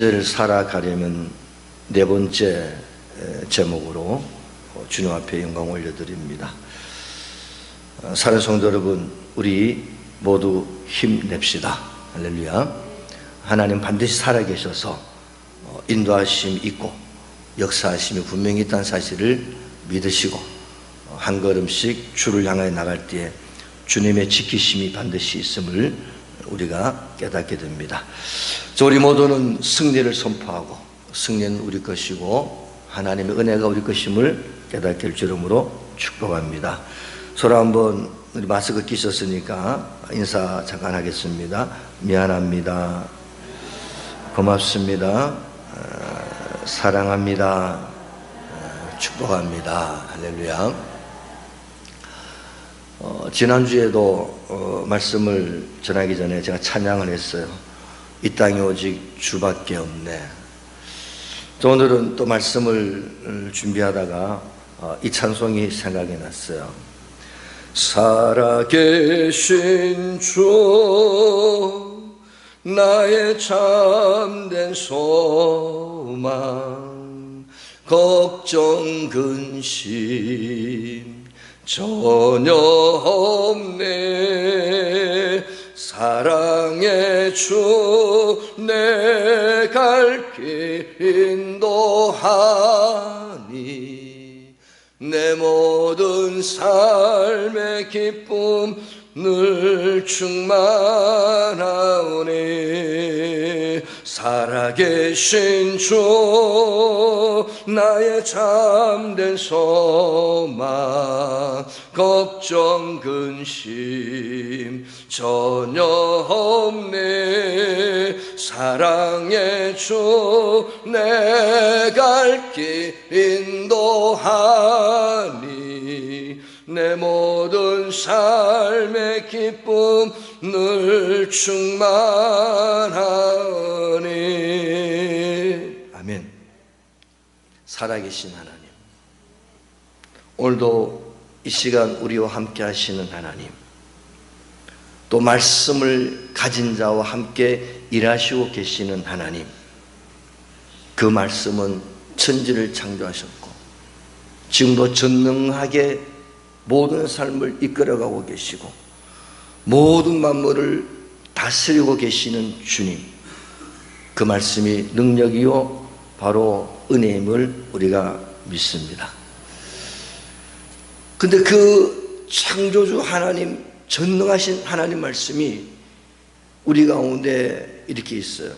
를 살아가려면 네 번째 제목으로 주님 앞에 영광 올려드립니다. 사랑하는 성도 여러분, 우리 모두 힘냅시다. 할렐루야. 하나님 반드시 살아계셔서 인도하심이 있고 역사하심이 분명히 있다는 사실을 믿으시고 한 걸음씩 주를 향하여 나갈 때에 주님의 지키심이 반드시 있음을 우리가 깨닫게 됩니다. 우리 모두는 승리를 선포하고 승리는 우리 것이고 하나님의 은혜가 우리 것임을 깨닫게 할 주름으로 축복합니다. 서로 한번 우리 마스크 끼셨으니까 인사 잠깐 하겠습니다. 미안합니다. 고맙습니다. 사랑합니다. 축복합니다. 할렐루야. 지난주에도 말씀을 전하기 전에 제가 찬양을 했어요. 이 땅에 오직 주밖에 없네. 오늘은 또 말씀을 준비하다가 이 찬송이 생각이 났어요. 살아계신 주 나의 참된 소망 걱정 근심 전혀 없네. 사랑의 주 내 갈 길 인도하니 내 모든 삶의 기쁨 늘 충만하오니 살아계신 주 나의 참된 소망 걱정 근심 전혀 없네. 사랑의 주 내 갈 길 인도하니 내 모든 삶의 기쁨 늘 충만하니. 아멘. 살아계신 하나님, 오늘도 이 시간 우리와 함께 하시는 하나님, 또 말씀을 가진 자와 함께 일하시고 계시는 하나님, 그 말씀은 천지를 창조하셨고 지금도 전능하게 모든 삶을 이끌어가고 계시고 모든 만물을 다스리고 계시는 주님, 그 말씀이 능력이요 바로 은혜임을 우리가 믿습니다. 근데 그 창조주 하나님, 전능하신 하나님 말씀이 우리 가운데 이렇게 있어요.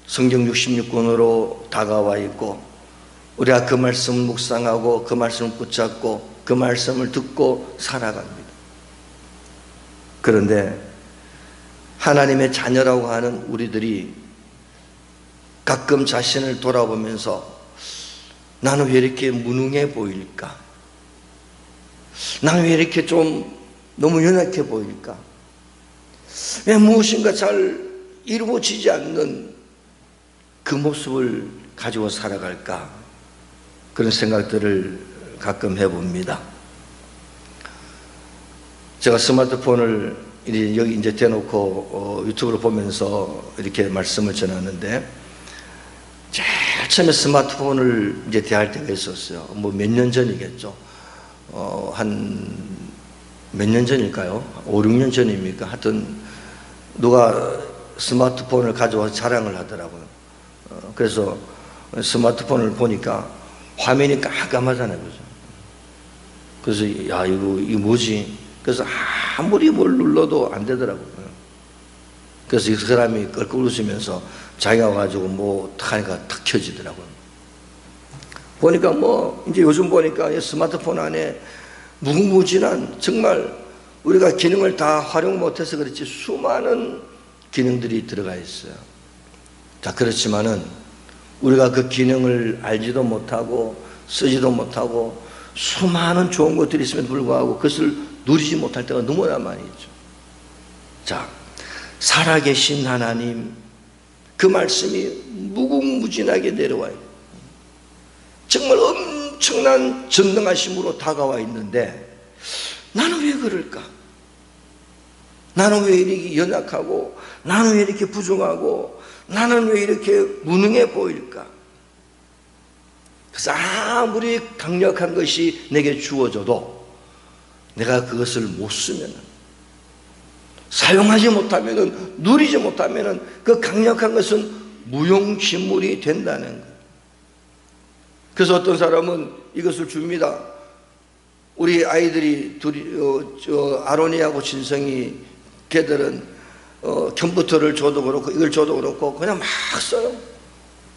성경 66권으로 다가와 있고 우리가 그 말씀을 묵상하고 그 말씀을 붙잡고 그 말씀을 듣고 살아갑니다. 그런데 하나님의 자녀라고 하는 우리들이 가끔 자신을 돌아보면서 나는 왜 이렇게 무능해 보일까? 나는 왜 이렇게 좀 너무 연약해 보일까? 왜 무엇인가 잘 이루어지지 않는 그 모습을 가지고 살아갈까? 그런 생각들을 가끔 해봅니다. 제가 스마트폰을 여기 이제 대놓고 유튜브를 보면서 이렇게 말씀을 전하는데, 제일 처음에 스마트폰을 이제 대할 때가 있었어요. 뭐 몇 년 전이겠죠. 한 몇 년 전일까요? 5, 6년 전입니까? 하여튼 누가 스마트폰을 가져와서 자랑을 하더라고요. 그래서 스마트폰을 보니까 화면이 깜깜하잖아요. 그죠? 그래서 야, 이거 뭐지? 그래서 아무리 뭘 눌러도 안 되더라고요. 그래서 이 사람이 껄껄 웃으면서 자기가 가지고 뭐 탁 하니까 탁 켜지더라고요. 보니까 뭐 이제 요즘 보니까 스마트폰 안에 무궁무진한, 정말 우리가 기능을 다 활용 못해서 그렇지 수많은 기능들이 들어가 있어요. 자, 그렇지만은 우리가 그 기능을 알지도 못하고 쓰지도 못하고 수많은 좋은 것들이 있음에도 불구하고 그것을 누리지 못할 때가 너무나 많이 있죠. 자, 살아계신 하나님, 그 말씀이 무궁무진하게 내려와요. 정말 엄청난 전능하심으로 다가와 있는데 나는 왜 그럴까? 나는 왜 이렇게 연약하고, 나는 왜 이렇게 부족하고, 나는 왜 이렇게 무능해 보일까? 그래서 아무리 강력한 것이 내게 주어져도 내가 그것을 못 쓰면, 사용하지 못하면, 누리지 못하면 그 강력한 것은 무용지물이 된다는 거예요. 그래서 어떤 사람은 이것을 줍니다. 우리 아이들이 둘이, 아론이하고 진성이, 걔들은 컴퓨터를 줘도 그렇고 이걸 줘도 그렇고 그냥 막 써요.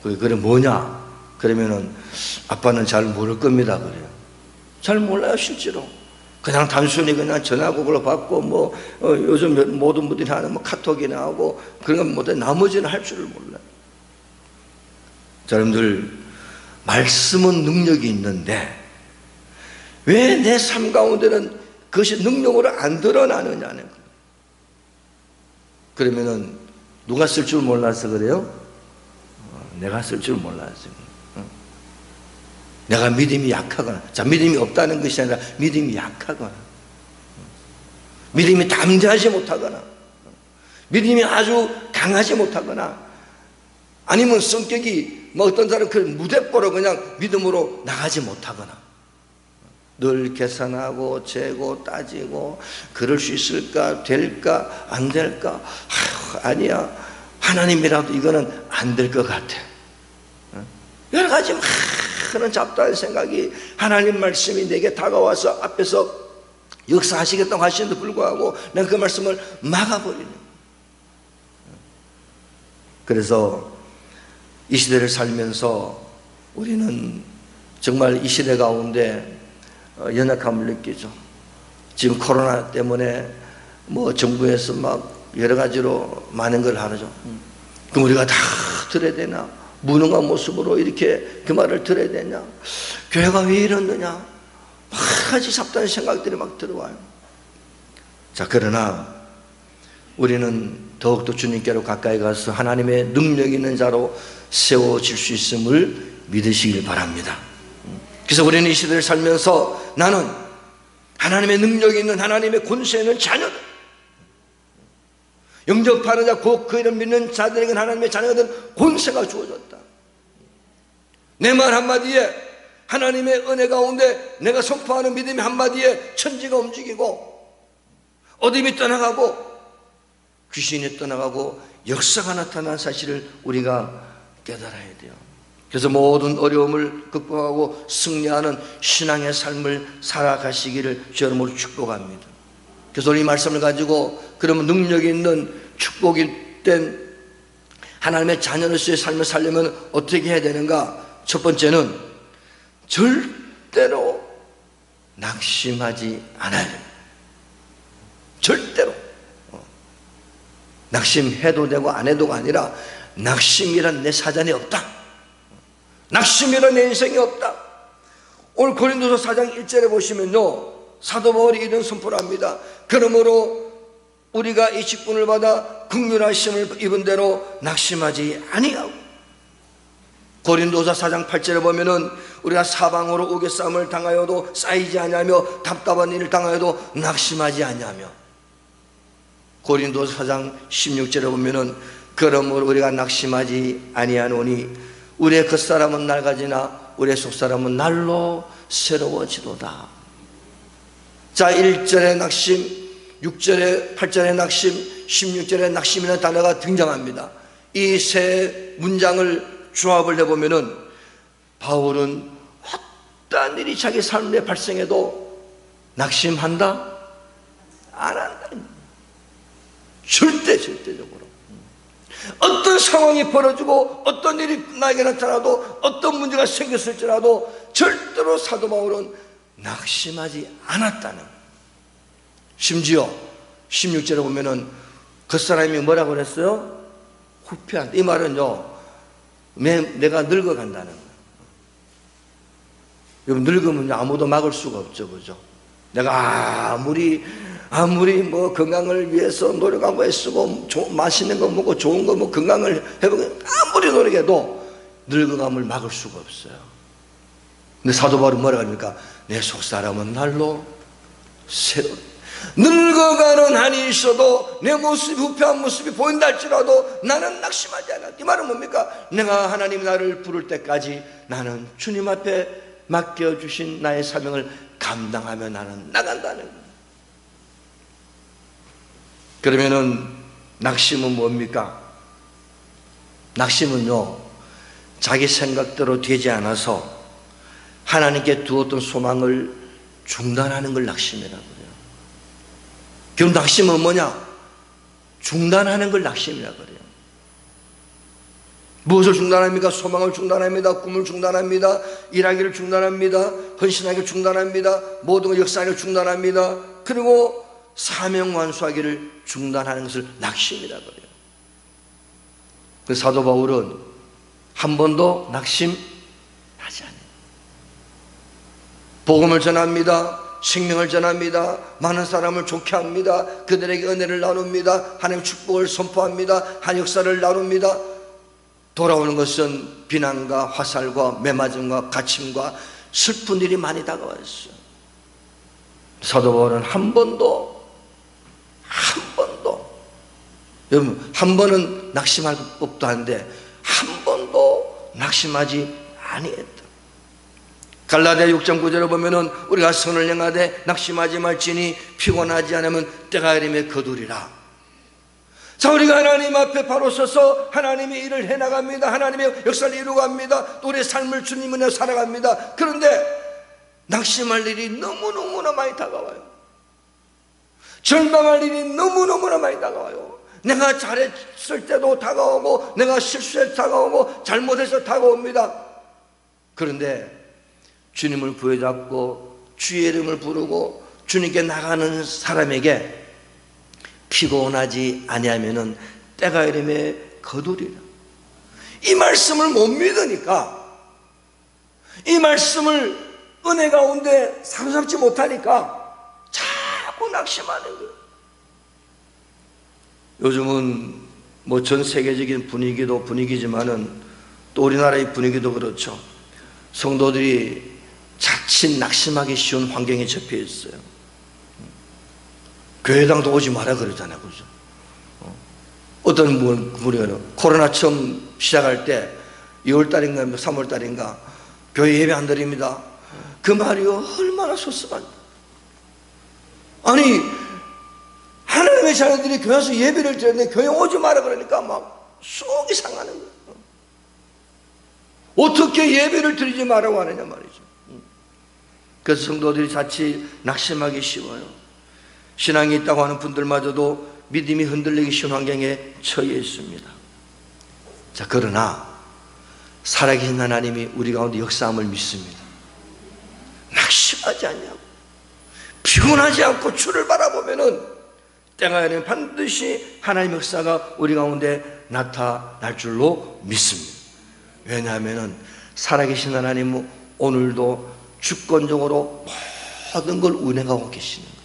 그래 뭐냐? 그러면은 아빠는 잘 모를 겁니다. 그래요. 잘 몰라요 실제로. 그냥 단순히 그냥 전화국으로 받고 뭐 요즘 모든 분들이 하는 뭐 카톡이나 하고 그런 건 못해. 나머지는 할 줄을 몰라요. 자, 여러분들, 말씀은 능력이 있는데 왜 내 삶 가운데는 그것이 능력으로 안 드러나느냐는 거예요. 그러면은 누가 쓸 줄 몰라서 그래요? 내가 쓸 줄 몰라서. 내가 믿음이 약하거나, 자, 믿음이 없다는 것이 아니라 믿음이 약하거나, 믿음이 담대하지 못하거나, 믿음이 아주 강하지 못하거나, 아니면 성격이 뭐 어떤 사람은 그 무대뽀로 그냥 믿음으로 나가지 못하거나, 늘 계산하고 재고 따지고 그럴 수 있을까, 될까, 안 될까, 아니야, 하나님이라도 이거는 안 될 것 같아. 여러 가지 그런 잡다한 생각이, 하나님 말씀이 내게 다가와서 앞에서 역사하시겠다고 하시는데도 불구하고 내가 그 말씀을 막아버리는 거예요. 그래서 이 시대를 살면서 우리는 정말 이 시대 가운데 연약함을 느끼죠. 지금 코로나 때문에 뭐 정부에서 막 여러 가지로 많은 걸 하죠. 그럼 우리가 다 들어야 되나? 무능한 모습으로 이렇게 그 말을 들어야 되냐? 교회가 왜 이러느냐? 막 가지 잡다한 생각들이 막 들어와요. 자, 그러나 우리는 더욱더 주님께로 가까이 가서 하나님의 능력 있는 자로 세워질 수 있음을 믿으시길 바랍니다. 그래서 우리는 이 시대를 살면서 나는 하나님의 능력이 있는, 하나님의 권세 있는 자녀다. 영접하는 자, 곧 그 이름 믿는 자들에게는 하나님의 자녀가 된 권세가 주어졌다. 내 말 한마디에, 하나님의 은혜 가운데 내가 선포하는 믿음의 한마디에 천지가 움직이고 어둠이 떠나가고 귀신이 떠나가고 역사가 나타난 사실을 우리가 깨달아야 돼요. 그래서 모든 어려움을 극복하고 승리하는 신앙의 삶을 살아가시기를 여러분을 축복합니다. 그래서 이 말씀을 가지고 그러면 능력이 있는 축복이 된 하나님의 자녀로서의 삶을 살려면 어떻게 해야 되는가? 첫 번째는 절대로 낙심하지 않아야 됩니다. 절대로. 낙심해도 되고 안 해도가 아니라 낙심이란 내 사전에 없다. 낙심이란 내 인생에 없다. 오늘 고린도서 4장 1절에 보시면요, 사도 바울이 이런 선포를 합니다. 그러므로 우리가 이 직분을 받아 긍휼하심을 입은 대로 낙심하지 아니하고, 고린도서 4장 8절에 보면은 우리가 사방으로 우겨싸움을 당하여도 쌓이지 아니하며 답답한 일을 당하여도 낙심하지 아니하며, 고린도서 4장 16절에 보면은 그러므로 우리가 낙심하지 아니하노니 우리의 겉사람은 낡아지나 우리의 속사람은 날로 새로워지도다. 자, 1절에 낙심, 6절에 8절에 낙심, 16절에 낙심이라는 단어가 등장합니다. 이 세 문장을 조합을 해보면은 바울은 어떠한 일이 자기 삶에 발생해도 낙심한다? 안 한다. 절대적으로. 어떤 상황이 벌어지고 어떤 일이 나에게 나타나도 어떤 문제가 생겼을지라도 절대로 사도 바울은 낙심하지 않았다는 거예요. 심지어 16절에 보면은 그 사람이 뭐라고 그랬어요? 후패한다. 이 말은요, 내가 늙어간다는 거예요. 여러분, 늙으면 아무도 막을 수가 없죠, 그죠? 내가 아무리 뭐 건강을 위해서 노력하고 애쓰고 맛있는 거 먹고 좋은 거 먹고 건강을 회복해 아무리 노력해도 늙어감을 막을 수가 없어요. 근데 사도 바울은 뭐라 합니까? 내 속사람은 날로 새로, 늙어가는 한이 있어도 내 모습이 후패한 모습이 보인다 할지라도 나는 낙심하지 않아. 이 말은 뭡니까? 내가 하나님 나를 부를 때까지 나는 주님 앞에 맡겨주신 나의 사명을 감당하며 나는 나간다는 거예요. 그러면은 낙심은 뭡니까? 낙심은요, 자기 생각대로 되지 않아서 하나님께 두었던 소망을 중단하는 걸 낙심이라고 그래요. 그럼 낙심은 뭐냐? 중단하는 걸 낙심이라고 그래요. 무엇을 중단합니까? 소망을 중단합니다. 꿈을 중단합니다. 일하기를 중단합니다. 헌신하기를 중단합니다. 모든 걸 역사하기를 중단합니다. 그리고 사명 완수하기를 중단하는 것을 낙심이라고 그래요. 그 사도 바울은 한 번도 낙심하지 않아요. 복음을 전합니다. 생명을 전합니다. 많은 사람을 좋게 합니다. 그들에게 은혜를 나눕니다. 하나님의 축복을 선포합니다. 한 역사를 나눕니다. 돌아오는 것은 비난과 화살과 매맞음과 갇힘과 슬픈 일이 많이 다가왔어요. 사도 바울은 한 번도 여러분, 한 번은 낙심할 법도 한데 한 번도 낙심하지 아니했다. 갈라디아 6장 9절에 보면은 우리가 선을 행하되 낙심하지 말지니 피곤하지 않으면 때가 이름에 거두리라. 자, 우리가 하나님 앞에 바로 서서 하나님의 일을 해나갑니다. 하나님의 역사를 이루어갑니다. 또 우리의 삶을 주님 은혜로 살아갑니다. 그런데 낙심할 일이 너무너무나 많이 다가와요. 절망할 일이 너무너무나 많이 다가와요. 내가 잘했을 때도 다가오고 내가 실수해서 다가오고 잘못해서 다가옵니다. 그런데 주님을 부여잡고 주의 이름을 부르고 주님께 나가는 사람에게 피곤하지 아니하면은 때가 이름에 거두리라. 이 말씀을 못 믿으니까, 이 말씀을 은혜 가운데 사로잡지 못하니까 자꾸 낙심하는 거예요. 요즘은 뭐 전 세계적인 분위기지만은 또 우리나라의 분위기도 그렇죠. 성도들이 자칫 낙심하기 쉬운 환경에 접해 있어요. 교회당도 오지 마라 그러잖아요. 그죠? 어떤 분이 코로나 처음 시작할 때 2월달인가 3월달인가 교회 예배 안 드립니다. 그 말이요, 얼마나 섭섭한다. 아니, 하나님의 자녀들이 교회 와서 예배를 드렸는데 교회 오지 마라 그러니까 막 속이 상하는 거예요. 어떻게 예배를 드리지 말라고 하느냐 말이죠. 그래서 성도들이 자칫 낙심하기 쉬워요. 신앙이 있다고 하는 분들마저도 믿음이 흔들리기 쉬운 환경에 처해 있습니다. 자, 그러나 살아계신 하나님이 우리 가운데 역사함을 믿습니다. 낙심하지 않냐고, 피곤하지 않고 주를 바라보면은 때가 되면 반드시 하나님의 역사가 우리 가운데 나타날 줄로 믿습니다. 왜냐하면 살아계신 하나님은 오늘도 주권적으로 모든 걸 운행하고 계시는 거예요.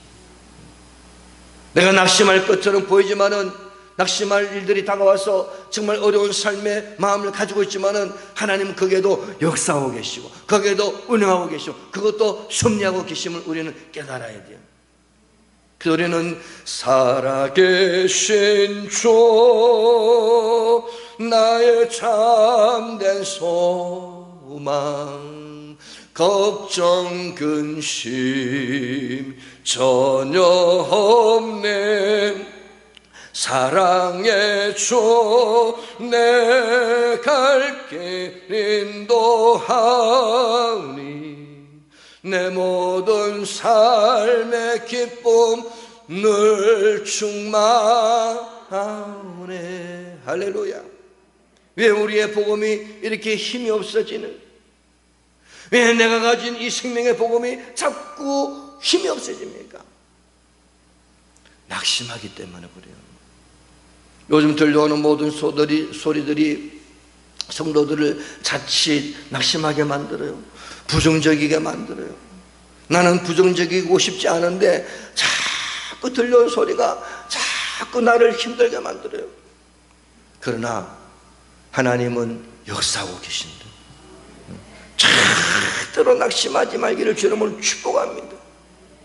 내가 낙심할 것처럼 보이지만은, 낙심할 일들이 다가와서 정말 어려운 삶의 마음을 가지고 있지만은 하나님은 거기에도 역사하고 계시고 거기에도 운행하고 계시고 그것도 섭리하고 계심을 우리는 깨달아야 돼요. 그래서 우리는 살아계신 주 나의 참된 소망 걱정 근심 전혀 없네. 사랑의 주 내 갈 길 인도하니 내 모든 삶의 기쁨 늘 충만하네. 할렐루야. 왜 우리의 복음이 이렇게 힘이 없어지는, 왜 내가 가진 이 생명의 복음이 자꾸 힘이 없어집니까? 낙심하기 때문에 그래요. 요즘 들려오는 모든 소리들이 성도들을 자칫 낙심하게 만들어요. 부정적이게 만들어요. 나는 부정적이고 싶지 않은데 자꾸 들려온 소리가 자꾸 나를 힘들게 만들어요. 그러나 하나님은 역사하고 계신다. 절대로 낙심하지 말기를 주님을 축복합니다.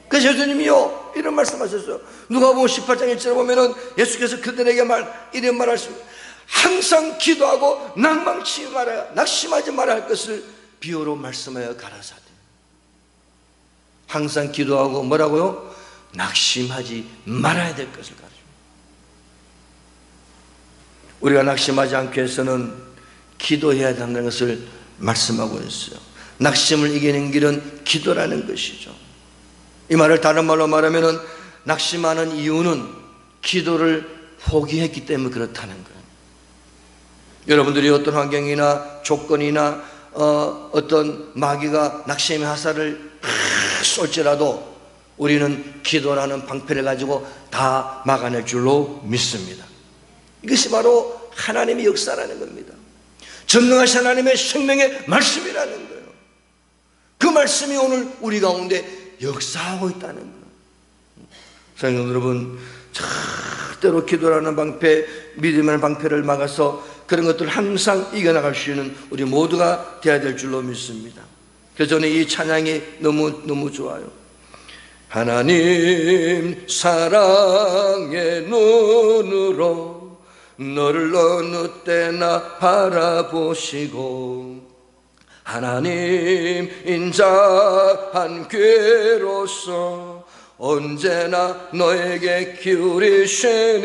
그래서 예수님이요 이런 말씀하셨어요. 누가복음 18장 1절에 보면은 예수께서 그들에게 이런 말하십니다. 항상 기도하고 낙심하지 말아야 할 것을 비유로 말씀하여 가라사대. 항상 기도하고 뭐라고요? 낙심하지 말아야 될 것을 가르칩니다. 우리가 낙심하지 않기 위해서는 기도해야 한다는 것을 말씀하고 있어요. 낙심을 이기는 길은 기도라는 것이죠. 이 말을 다른 말로 말하면 낙심하는 이유는 기도를 포기했기 때문에 그렇다는 거예요. 여러분들이 어떤 환경이나 조건이나 어떤 마귀가 낙심의 화살을 쏠지라도 우리는 기도라는 방패를 가지고 다 막아낼 줄로 믿습니다. 이것이 바로 하나님의 역사라는 겁니다. 전능하신 하나님의 생명의 말씀이라는 거예요. 그 말씀이 오늘 우리 가운데 역사하고 있다는 거예요. 사랑하는 여러분, 절대로 기도라는 방패, 믿음의 방패를 막아서 그런 것들을 항상 이겨나갈 수 있는 우리 모두가 되어야 될 줄로 믿습니다. 그래서 저는 이 찬양이 너무 좋아요. 하나님 사랑의 눈으로 너를 어느 때나 바라보시고 하나님 인자한 귀로서 언제나 너에게 기울이시니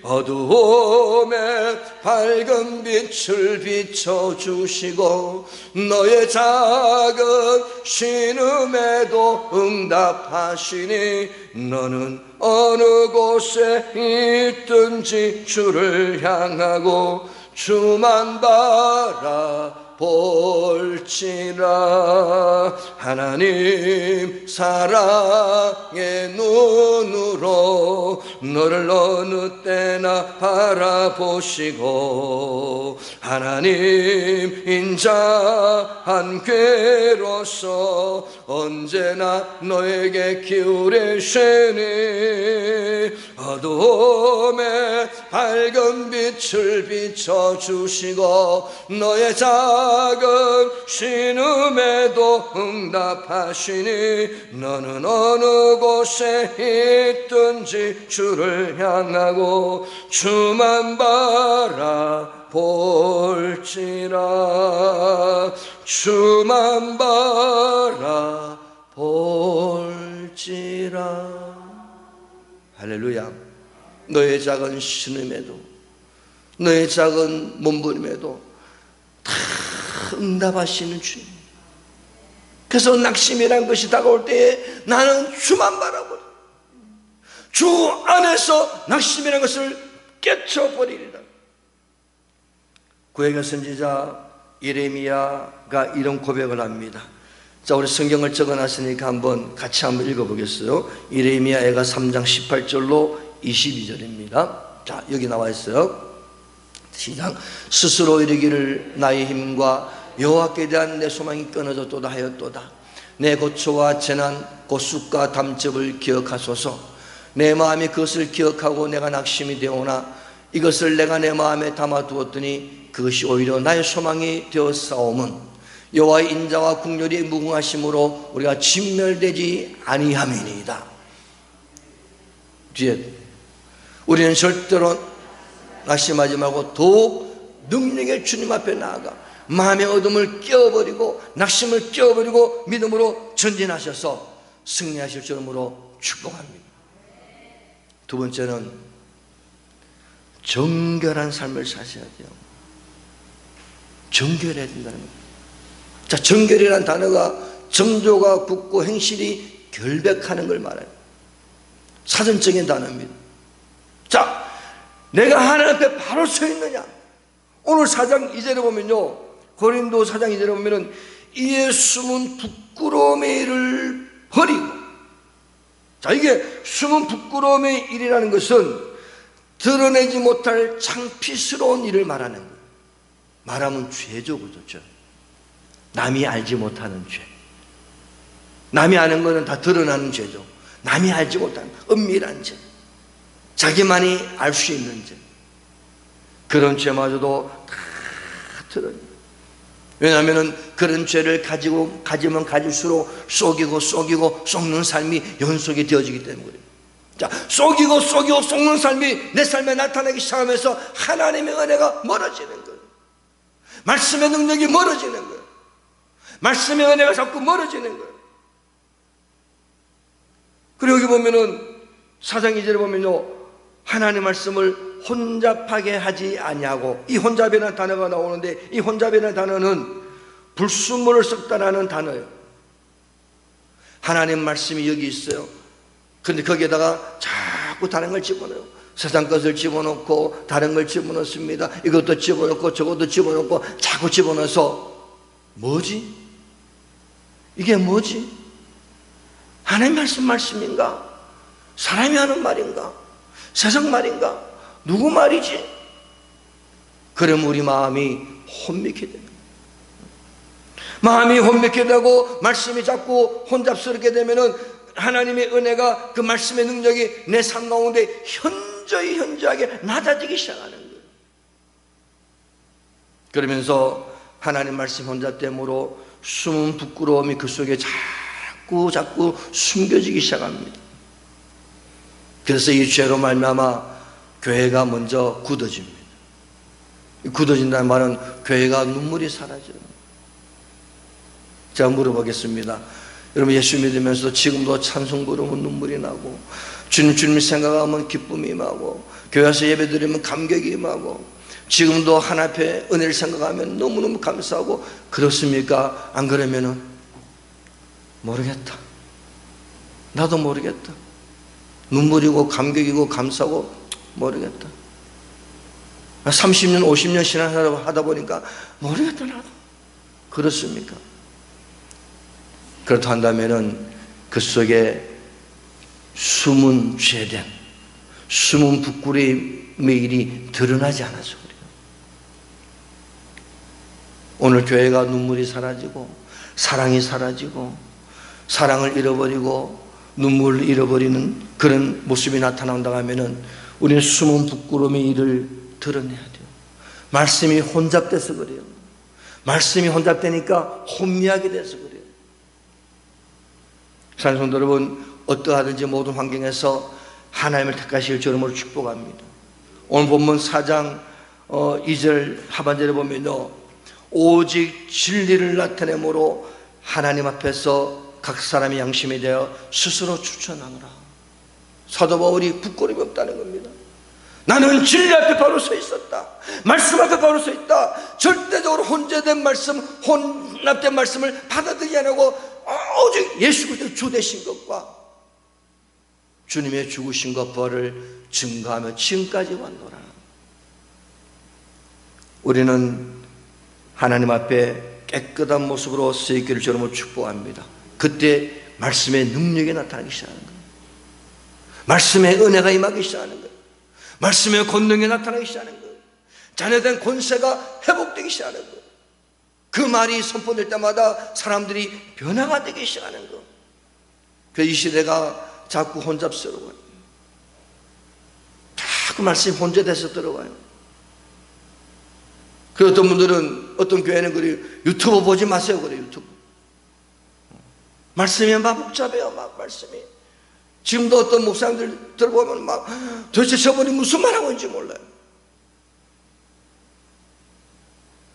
어두움에 밝은 빛을 비춰주시고 너의 작은 신음에도 응답하시니 너는 어느 곳에 있든지 주를 향하고 주만 바라볼지라. 하나님 사랑의 눈으로 너를 어느 때나 바라보시고 하나님 인자한 귀로서 언제나 너에게 기울이시니 어두움에 밝은 빛을 비춰주시고 너의 작은 신음에도 응답하시니 너는 어느 곳에 있든지 주를 향하고 주만 바라볼지라. 주만 바라볼지라. 할렐루야. 너의 작은 신음에도 너의 작은 몸부림에도 다 응답하시는 주님. 그래서 낙심이라는 것이 다가올 때에 나는 주만 바라보라. 주 안에서 낙심이라는 것을 깨쳐버리리라. 구약의 선지자 예레미야가 이런 고백을 합니다. 자, 우리 성경을 적어놨으니까 같이 한번 읽어보겠어요. 예레미야가 3장 18절로 22절입니다. 자, 여기 나와 있어요. 시작. 스스로 이르기를 나의 힘과 여호와께 대한 내 소망이 끊어졌도다 하였도다. 내 고초와 재난 곧 쑥과 담즙을 기억하소서. 내 마음이 그것을 기억하고 내가 낙심이 되오나 이것을 내가 내 마음에 담아두었더니 그것이 오히려 나의 소망이 되었사오면 여호와의 인자와 국률이 무궁하심으로 우리가 진멸되지 아니함이니이다. 뒤에 우리는 절대로 낙심하지 말고 더욱 능력의 주님 앞에 나아가 마음의 어둠을 깨어버리고 낙심을 깨어버리고 믿음으로 전진하셔서 승리하실 줄로 축복합니다. 두 번째는 정결한 삶을 사셔야 돼요. 정결해야 된다는 겁니다. 자, 정결이라는 단어가 정조가 굳고 행실이 결백하는 걸 말해요. 사전적인 단어입니다. 자, 내가 하나님 앞에 바로 서 있느냐. 오늘 4장 2절에 보면요, 고린도 4장 2절에 보면은 이에 숨은 부끄러움의 일을 버리고. 자, 이게 숨은 부끄러움의 일이라는 것은 드러내지 못할 창피스러운 일을 말하는 거예요. 말하면 죄죠, 그렇죠? 남이 알지 못하는 죄. 남이 아는 것은 다 드러나는 죄죠. 남이 알지 못하는 은밀한 죄, 자기만이 알 수 있는 죄, 그런 죄마저도 다 드러내요. 왜냐하면 그런 죄를 가지면 가질수록 속이고 속는 삶이 연속이 되어지기 때문에 그래요. 자, 속이고 속는 삶이 내 삶에 나타나기 시작하면서 하나님의 은혜가 멀어지는 거예요. 말씀의 능력이 멀어지는 거예요. 말씀의 은혜가 자꾸 멀어지는 거예요. 그리고 여기 보면은 4장 2절에 보면요, 하나님의 말씀을 혼잡하게 하지 아니하고, 이 혼잡이라는 단어가 나오는데, 이 혼잡이라는 단어는 불순물을 섞다라는 단어예요. 하나님 말씀이 여기 있어요. 근데 거기에다가 자꾸 다른 걸 집어넣어요. 세상 것을 집어넣고 다른 걸 집어넣습니다. 이것도 집어넣고 저것도 집어넣고 자꾸 집어넣어서 뭐지? 이게 뭐지? 하나님 말씀인가? 사람이 하는 말인가? 세상 말인가? 누구 말이지? 그러면 우리 마음이 혼미케 돼요. 마음이 혼미케 되고 말씀이 자꾸 혼잡스럽게 되면은 하나님의 은혜가, 그 말씀의 능력이 내 삶 가운데 현저하게 낮아지기 시작하는 거예요. 그러면서 하나님 말씀 혼잡됨으로 숨은 부끄러움이 그 속에 자꾸 숨겨지기 시작합니다. 그래서 이 죄로 말미암아 교회가 먼저 굳어집니다. 굳어진다는 말은 교회가 눈물이 사라져요. 제가 물어보겠습니다. 여러분, 예수 믿으면서 지금도 찬송 부르면 눈물이 나고, 주님 생각하면 기쁨이 임하고, 교회에서 예배 드리면 감격이 임하고, 지금도 하나님 앞에 은혜를 생각하면 너무너무 감사하고, 그렇습니까? 안 그러면은 모르겠다. 나도 모르겠다. 눈물이고 감격이고 감사하고 모르겠다. 30년 50년 신앙생활 하다 보니까 모르겠다 나도. 그렇습니까? 그렇다 한다면은 그 속에 숨은 죄된, 숨은 부끄러움의 일이 드러나지 않아서 그래요. 오늘 교회가 눈물이 사라지고 사랑이 사라지고 사랑을 잃어버리고 눈물을 잃어버리는 그런 모습이 나타난다고 하면은 우리는 숨은 부끄러움의 일을 드러내야 돼요. 말씀이 혼잡돼서 그래요. 말씀이 혼잡되니까 혼미하게 돼서 그래요. 사랑하는 성도 여러분, 어떠하든지 모든 환경에서 하나님을 택하시길 주름으로 축복합니다. 오늘 본문 4장 2절 하반절에 보면요, 오직 진리를 나타내므로 하나님 앞에서 각 사람의 양심이 되어 스스로 추천하노라. 사도 바울이 부끄러움이 없다는 겁니다. 나는 진리 앞에 바로 서 있었다. 말씀 앞에 바로 서 있다. 절대적으로 혼재된 말씀, 혼납된 말씀을 받아들이지 않고 오직 예수 그리스도 주 되신 것과 주님의 죽으심과 부활을 증거하며 지금까지 왔노라. 우리는 하나님 앞에 깨끗한 모습으로 서 있기를 주님으로 축복합니다. 그때 말씀의 능력이 나타나기 시작하는 거예요. 말씀의 은혜가 임하기 시작하는 거예요. 말씀의 권능이 나타나기 시작하는 거예요. 잔해된 권세가 회복되기 시작하는 거예요. 그 말이 선포될 때마다 사람들이 변화가 되기 시작하는 거예요. 그 이 시대가 자꾸 혼잡스러워요. 자꾸 말씀이 혼재돼서 들어와요. 그 어떤 분들은, 어떤 교회는 그래요. 유튜브 보지 마세요. 그래요. 유튜브. 말씀이 막 복잡해요. 막 말씀이. 지금도 어떤 목사님들 들어보면 막 도대체 저분이 무슨 말하고 있는지 몰라요.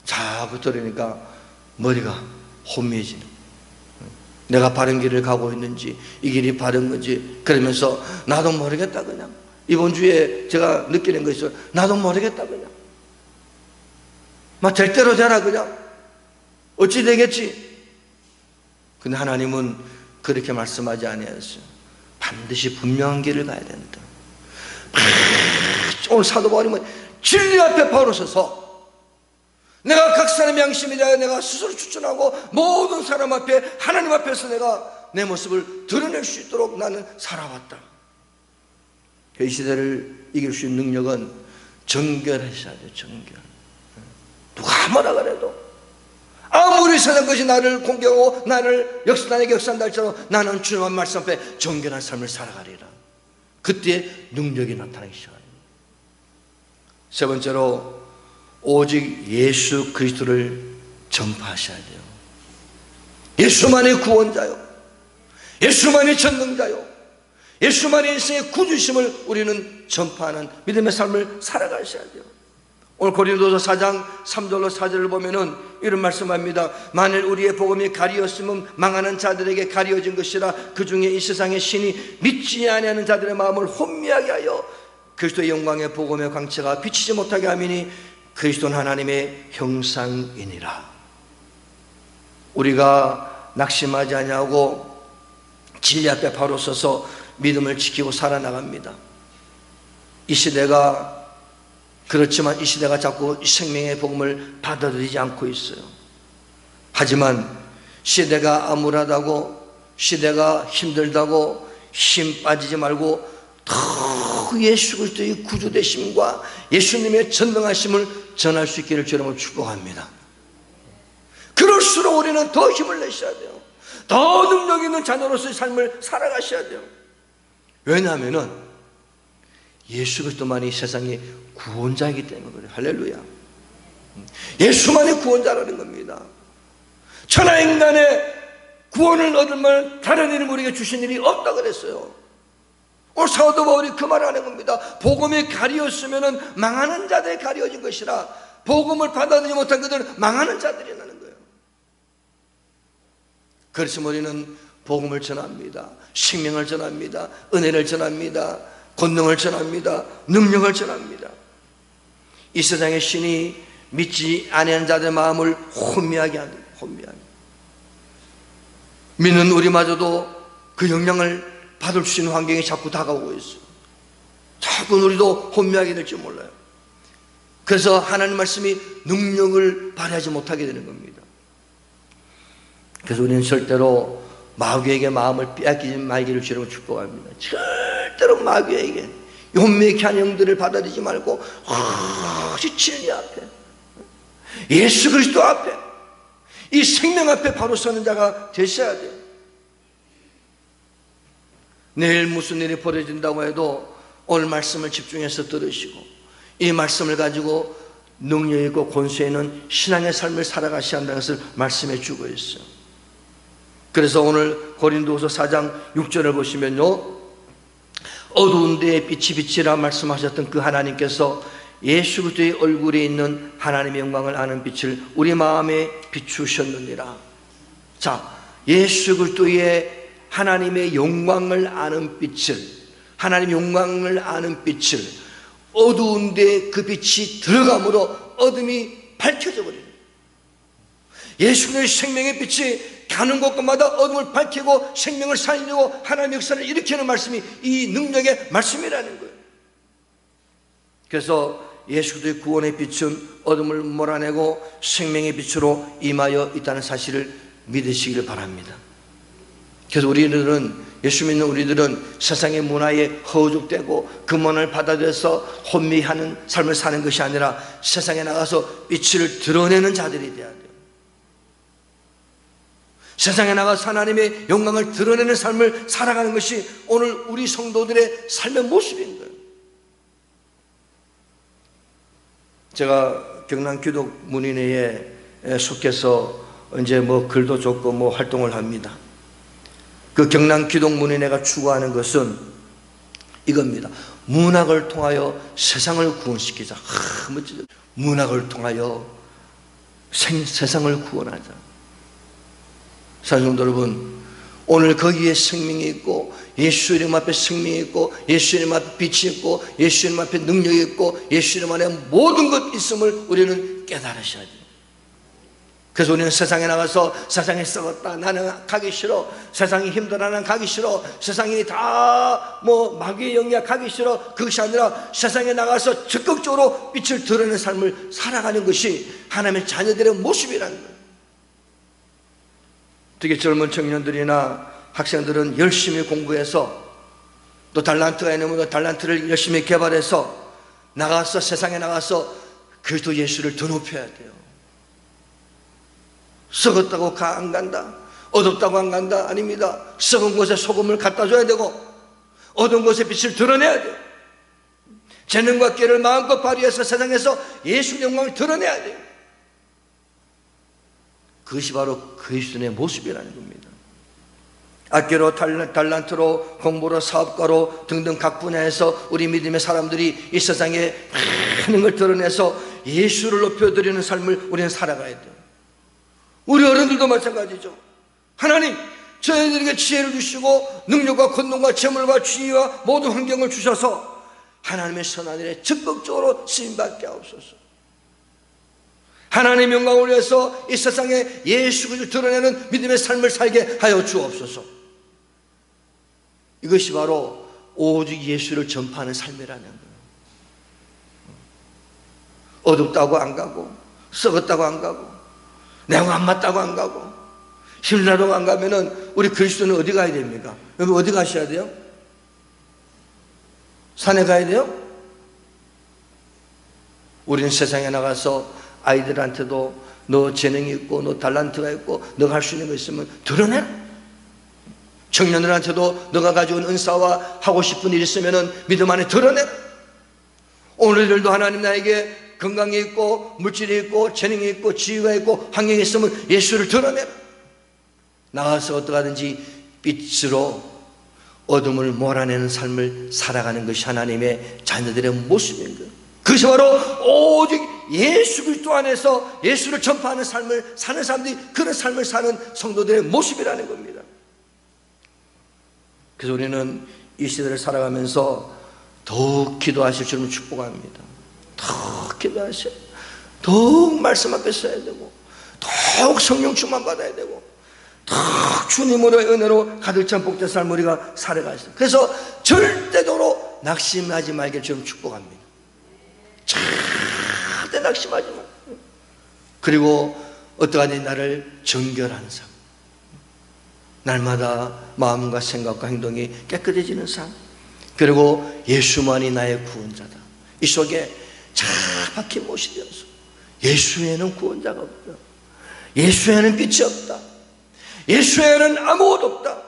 자꾸 들으니까 머리가 혼미해지는, 내가 바른 길을 가고 있는지 이 길이 바른 건지 그러면서 나도 모르겠다 그냥. 이번 주에 제가 느끼는 거 있어요. 나도 모르겠다 그냥. 막 될 대로 되라 그냥. 어찌 되겠지. 근데 하나님은 그렇게 말씀하지 아니하셨어요. 반드시 분명한 길을 가야 된다. 오늘 사도 바울은 진리 앞에 바로 서서 내가 각 사람의 양심에 대하여 내가 스스로 추천하고 모든 사람 앞에, 하나님 앞에서 내가 내 모습을 드러낼 수 있도록 나는 살아왔다. 이 시대를 이길 수 있는 능력은 정결하셔야 돼요. 정결. 누가 뭐라 그래도, 아무리 세상 것이 나를 공격하고 나를 나에게 역사한다 할지라도 나는 주님의 말씀 앞에 정결한 삶을 살아가리라. 그때 능력이 나타나기 시작합니다. 세 번째로, 오직 예수 그리스도를 전파하셔야 돼요. 예수만이 구원자요, 예수만이 전능자요, 예수만이 인생의 구주심을 우리는 전파하는 믿음의 삶을 살아가셔야 돼요. 오늘 고린도서 4장 3절로 4절을 보면은 이런 말씀합니다. 만일 우리의 복음이 가리었으면 망하는 자들에게 가리어진 것이라 그 중에 이 세상의 신이 믿지 아니하는 자들의 마음을 혼미하게 하여 그리스도의 영광의 복음의 광채가 비치지 못하게 하미니 그리스도는 하나님의 형상이니라. 우리가 낙심하지 아니하고 진리 앞에 바로 서서 믿음을 지키고 살아나갑니다. 이 시대가 그렇지만 이 시대가 자꾸 생명의 복음을 받아들이지 않고 있어요. 하지만 시대가 암울하다고, 시대가 힘들다고 힘 빠지지 말고 더 예수 그리스도의 구주되심과 예수님의 전능하심을 전할 수 있기를 주님을 축복합니다. 그럴수록 우리는 더 힘을 내셔야 돼요. 더 능력 있는 자녀로서의 삶을 살아가셔야 돼요. 왜냐하면 예수 그리스도만이 세상의 구원자이기 때문에 그래요. 할렐루야. 예수만이 구원자라는 겁니다. 천하인간의 구원을 얻으면 다른 이름 우리에게 주신 일이 없다 그랬어요. 오늘 사도 바울이 그 말을 하는 겁니다. 복음이 가리었으면 망하는 자들이 가리어진 것이라, 복음을 받아들이지 못한 그들은 망하는 자들이라는 거예요. 그래서 우리는 복음을 전합니다. 생명을 전합니다. 은혜를 전합니다. 권능을 전합니다. 능력을 전합니다. 이 세상의 신이 믿지 아니하는 자들의 마음을 혼미하게 합니다. 혼미하게. 믿는 우리마저도 그 영향을 받을 수 있는 환경이 자꾸 다가오고 있어요. 자꾸 우리도 혼미하게 될지 몰라요. 그래서 하나님 말씀이 능력을 발휘하지 못하게 되는 겁니다. 그래서 우리는 절대로 마귀에게 마음을 빼앗기지 말기를 주라고 축복합니다. 절대로 마귀에게 혼미케 한 영들을 받아들이지 말고 오직 진리 앞에, 예수 그리스도 앞에, 이 생명 앞에 바로 서는 자가 되셔야 돼요. 내일 무슨 일이 벌어진다고 해도 오늘 말씀을 집중해서 들으시고 이 말씀을 가지고 능력 있고 권세 있는 신앙의 삶을 살아가셔야 한다는 것을 말씀해 주고 있어요. 그래서 오늘 고린도후서 4장 6절을 보시면요, 어두운 데에 빛이 비치라 말씀하셨던 그 하나님께서 예수 그리스도의 얼굴에 있는 하나님의 영광을 아는 빛을 우리 마음에 비추셨느니라. 자, 예수 그리스도의 하나님의 영광을 아는 빛을, 하나님의 영광을 아는 빛을, 어두운 데에 그 빛이 들어감으로 어둠이 밝혀져 버립니다. 예수님의 생명의 빛이 가는 곳마다 어둠을 밝히고 생명을 살리고 하나님의 역사를 일으키는 말씀이 이 능력의 말씀이라는 거예요. 그래서 예수 그리스도의 구원의 빛은 어둠을 몰아내고 생명의 빛으로 임하여 있다는 사실을 믿으시기를 바랍니다. 그래서 우리들은, 예수 믿는 우리들은 세상의 문화에 허우적대고 그 문화를 받아들여서 혼미하는 삶을 사는 것이 아니라 세상에 나가서 빛을 드러내는 자들이 되어야 돼요. 세상에 나가서 하나님의 영광을 드러내는 삶을 살아가는 것이 오늘 우리 성도들의 삶의 모습인 거예요. 제가 경남기독문인회에 속해서 이제 글도 적고 활동을 합니다. 그 경남기독문인회가 추구하는 것은 이겁니다. 문학을 통하여 세상을 구원시키자. 멋지죠. 문학을 통하여 세상을 구원하자. 사랑하는 여러분, 오늘 거기에 생명이 있고 예수 이름 앞에 생명이 있고 예수 이름 앞에 빛이 있고 예수 이름 앞에 능력이 있고 예수 이름 안에 모든 것 있음을 우리는 깨달으셔야 돼요. 그래서 우리는 세상에 나가서 세상에 썩었다, 나는 가기 싫어, 세상이 힘들어, 나는 가기 싫어, 세상이 다 마귀의 영이야, 가기 싫어, 그것이 아니라 세상에 나가서 적극적으로 빛을 드러내는 삶을 살아가는 것이 하나님의 자녀들의 모습이라는 거예요. 특히 젊은 청년들이나 학생들은 열심히 공부해서 또 달란트가 있는 달란트를 열심히 개발해서 나가서 세상에 나가서 그리스도 예수를 더 높여야 돼요. 썩었다고 안 간다, 어둡다고 안 간다, 아닙니다. 썩은 곳에 소금을 갖다 줘야 되고 어두운 곳에 빛을 드러내야 돼요. 재능과 끼를 마음껏 발휘해서 세상에서 예수의 영광을 드러내야 돼요. 그것이 바로 그리스도인의 모습이라는 겁니다. 악기로, 달란트로, 공부로, 사업가로 등등 각 분야에서 우리 믿음의 사람들이 이 세상에 많은 걸 드러내서 예수를 높여드리는 삶을 우리는 살아가야 돼요. 우리 어른들도 마찬가지죠. 하나님, 저희들에게 지혜를 주시고 능력과 권능과 재물과 지위와 모든 환경을 주셔서 하나님의 선한 일에 적극적으로 쓰임받게 하옵소서. 하나님의 영광을 위해서 이 세상에 예수 그리스도를 드러내는 믿음의 삶을 살게 하여 주옵소서. 이것이 바로 오직 예수를 전파하는 삶이라는 거예요. 어둡다고 안 가고, 썩었다고 안 가고, 내가 안 맞다고 안 가고, 힘나다고 안 가면은 우리 그리스도는 어디 가야 됩니까? 여러분 어디 가셔야 돼요? 산에 가야 돼요? 우리는 세상에 나가서 아이들한테도 너 재능이 있고 너 달란트가 있고 너가 할 수 있는 거 있으면 드러내라. 청년들한테도 너가 가지고 있는 은사와 하고 싶은 일 있으면 믿음 안에 드러내라. 오늘들도 하나님 나에게 건강이 있고 물질이 있고 재능이 있고 지위가 있고 환경이 있으면 예수를 드러내라. 나가서 어떡하든지 빛으로 어둠을 몰아내는 삶을 살아가는 것이 하나님의 자녀들의 모습인 거예요. 그것이 바로 오직 예수 그리스도 안에서 예수를 전파하는 삶을 사는 사람들이 그런 삶을 사는 성도들의 모습이라는 겁니다. 그래서 우리는 이 시대를 살아가면서 더욱 기도하실 줄을 축복합니다. 더욱 기도하셔야 되고, 더욱 말씀 앞에 서야 되고, 더욱 성령 충만 받아야 되고, 더욱 주님으로의 은혜로 가득 찬 복된 삶을 우리가 살아가야 돼요. 그래서 절대적으로 낙심하지 말게 좀 축복합니다. 절대 낙심하지 마. 그리고 어떠하니 나를 정결하는 삶, 날마다 마음과 생각과 행동이 깨끗해지는 삶, 그리고 예수만이 나의 구원자다. 이 속에 잘 박힌 못이 되어서 예수에는 구원자가 없다. 예수에는 빛이 없다. 예수에는 아무것도 없다.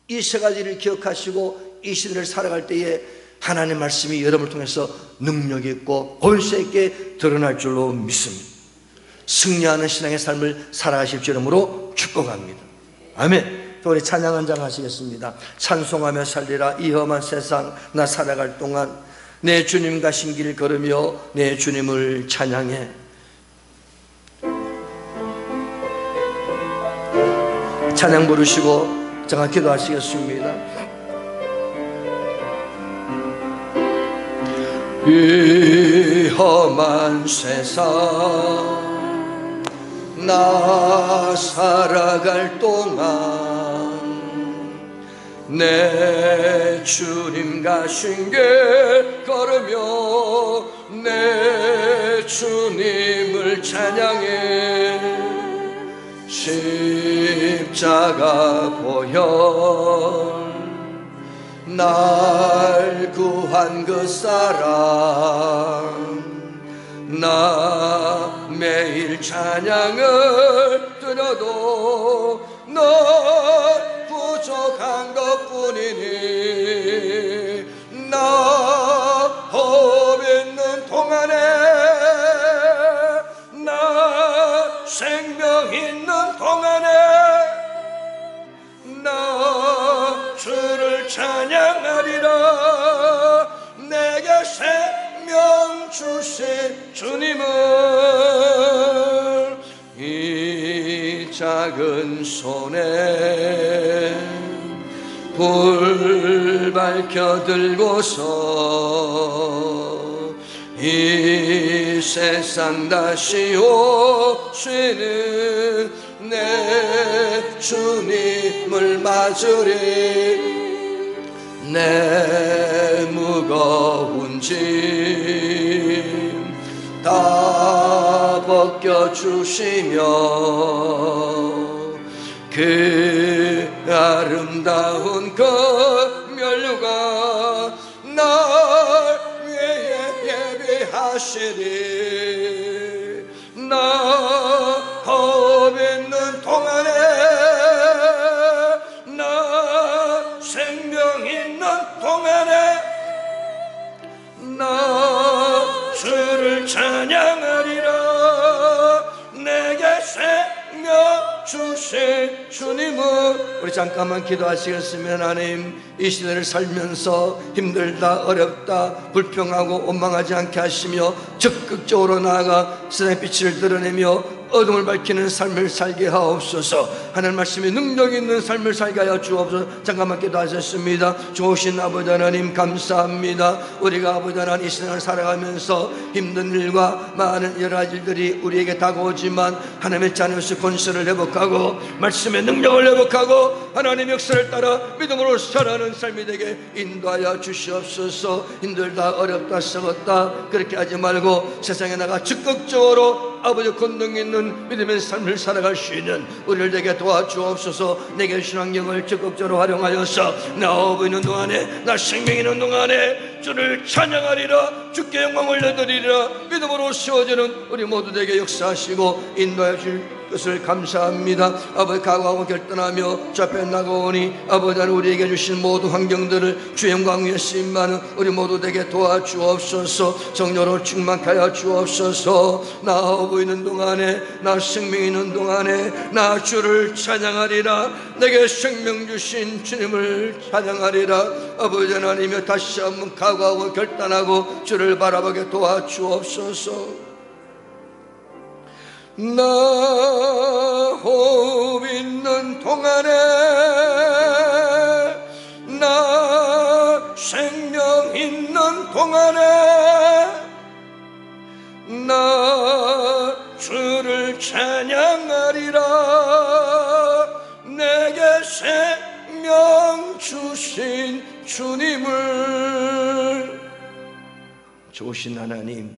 이 세 가지를 기억하시고 이 시대를 살아갈 때에 하나님의 말씀이 여러분을 통해서 능력 있고 권세 있게 드러날 줄로 믿습니다. 승리하는 신앙의 삶을 살아가실 줄 이름으로 축복합니다. 아멘. 또 우리 찬양 한 장 하시겠습니다. 찬송하며 살리라 이 험한 세상 나 살아갈 동안 내 주님 가신 길 걸으며 내 주님을 찬양해. 찬양 부르시고 잠깐 기도하시겠습니다. 이 험한 세상 나 살아갈 동안 내 주님 가신 길 걸으며 내 주님을 찬양해. 십자가 보혈 날 구한 그 사랑 나 매일 찬양을 드려도 널 부족한 것뿐이니 나 법 있는 동안에 나 생명 있는 동안에 나 주를 찬양하리라. 내게 생명 주신 주님을 이 작은 손에 불 밝혀 들고서 이 세상 다시 오시는 내 주님을 맞으리. 내 무거운 짐 다 벗겨주시며 그 아름다운 긍휼류가 날 위해 예비하시리. 나 법 있는 동안에 나 생명 있는 동안에 나 주를 찬양하리라. 내게 주신 주님은, 우리 잠깐만 기도하시겠습니다. 하나님, 이 시대를 살면서 힘들다, 어렵다, 불평하고 원망하지 않게 하시며 적극적으로 나아가 세상의 빛을 드러내며 어둠을 밝히는 삶을 살게 하옵소서. 하나님 말씀이 능력 있는 삶을 살게 하여 주옵소서. 잠깐만 기도하셨습니다. 좋으신 아버지 하나님 감사합니다. 우리가 아버지 하나님 이 세상을 살아가면서 힘든 일과 많은 여러 가지 일들이 우리에게 다가오지만 하나님의 자녀로서 권세를 회복하고 말씀의 능력을 회복하고 하나님 역사를 따라 믿음으로 살아가는 삶이 되게 인도하여 주시옵소서. 힘들다, 어렵다, 썩었다 그렇게 하지 말고 세상에 나가 적극적으로 아버지 권능 있는 믿음의 삶을 살아갈 수 있는 우리를 되게 도와주옵소서. 내게 신앙력을 적극적으로 활용하여서 나 어부 있는 동안에, 나 생명 있는 동안에 주를 찬양하리라, 주께 영광을 올려드리리라 믿음으로 세워지는 우리 모두 되게 역사하시고 인도해 주실 것을 감사합니다. 아버지, 각오하고 결단하며 주 앞에 나가오니 아버지 하나님 우리에게 주신 모든 환경들을 주 영광 위에 쓰임받는 우리 모두 되게 도와주옵소서. 성령으로 충만케 하여 주옵소서. 나 어부 있는 동안에, 나 생명 있는 동안에 나 주를 찬양하리라, 내게 생명 주신 주님을 찬양하리라. 아버지 하나님여, 다시 한번 각오하고 결단하고 주를 바라보게 도와주옵소서. 나 호흡 있는 동안에, 나 생명 있는 동안에 나 주를 찬양하리라, 내게 생명 주신 주님을. 좋으신 하나님,